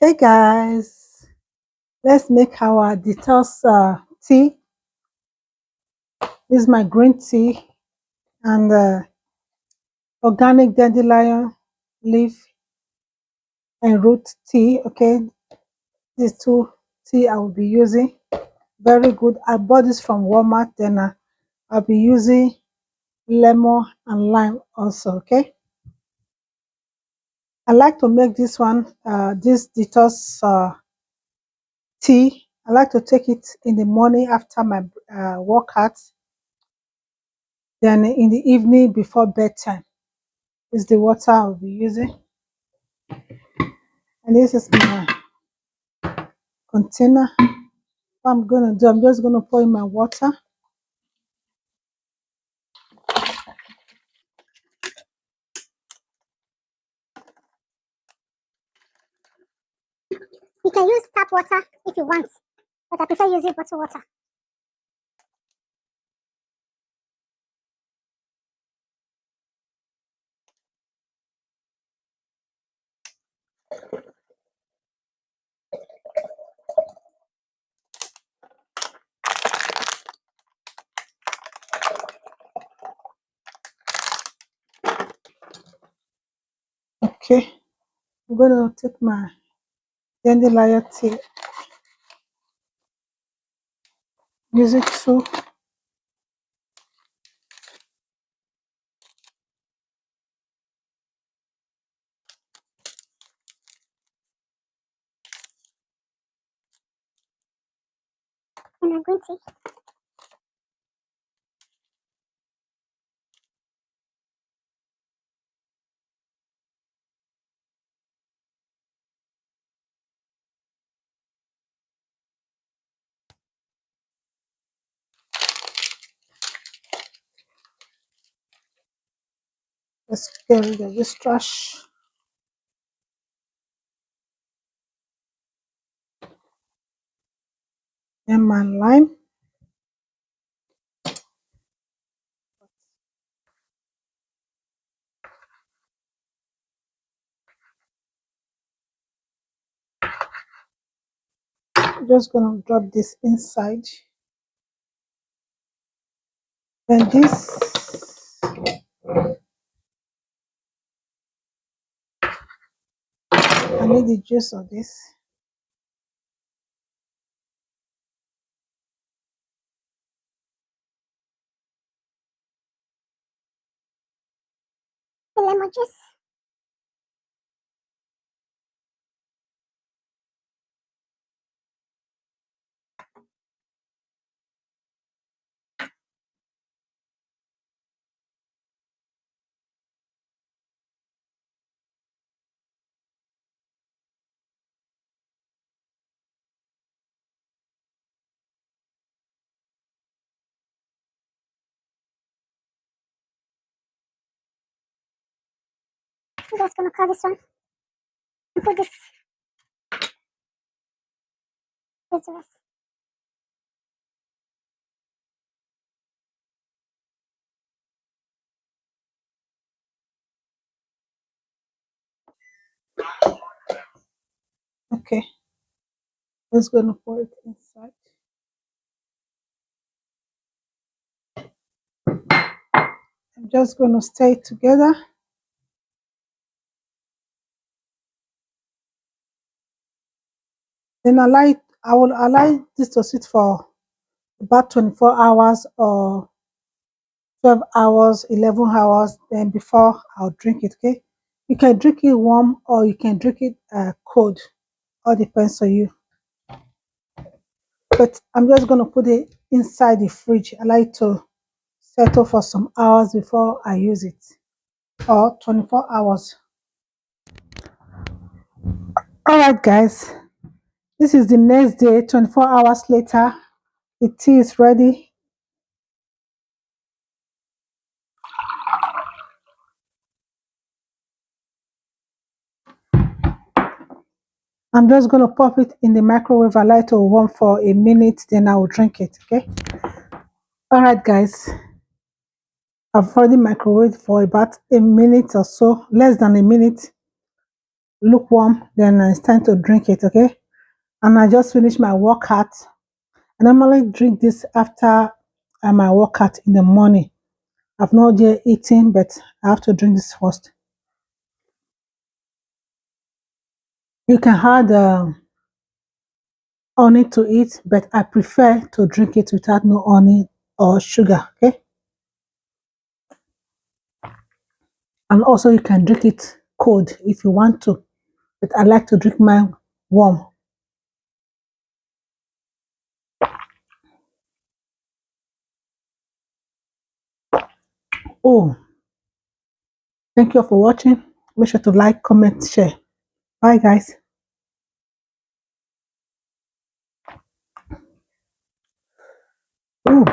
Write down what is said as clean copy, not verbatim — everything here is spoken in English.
Hey guys, let's make our detox tea. This is my green tea and organic dandelion leaf and root tea. Okay, these two tea I will be using. Very good. I bought this from Walmart. Then I'll be using lemon and lime also. Okay, I like to make this one, this detox tea. I like to take it in the morning after my workout, then in the evening before bedtime. Is the water I'll be using, and this is my container. What I'm gonna do, I'm just gonna pour in my water. You can use tap water if you want, but I prefer using bottled water. Okay, I'm gonna take my dandelion tea, use it too. And I'm green tea. Let's get rid of this trash. And my lime. I'm just gonna drop this inside. Then this, I need the juice of this. The lemon juice. I'm just gonna cut this one and put this the rest. Okay, just gonna pour it inside. I'm just gonna stir it together. Then I will allow this to sit for about 24 hours or 12 hours, 11 hours, then before I'll drink it. Okay, you can drink it warm or you can drink it cold, all depends on you. But I'm just going to put it inside the fridge. I like to settle for some hours before I use it, or 24 hours. All right guys, this is the next day. 24 hours later, the tea is ready. I'm just going to pop it in the microwave. I like to warm for a minute, then I will drink it. Okay. All right, guys. I've already microwaved for about a minute or so, less than a minute. lukewarm, then it's time to drink it, okay? And I just finished my workout. I normally drink this after my workout in the morning. I've not yet eaten, but I have to drink this first. You can add honey to it, but I prefer to drink it without no honey or sugar, okay? And also you can drink it cold if you want to, but I like to drink mine warm. Oh, thank you for watching. Make sure to like, comment, share. Bye, guys. Ooh.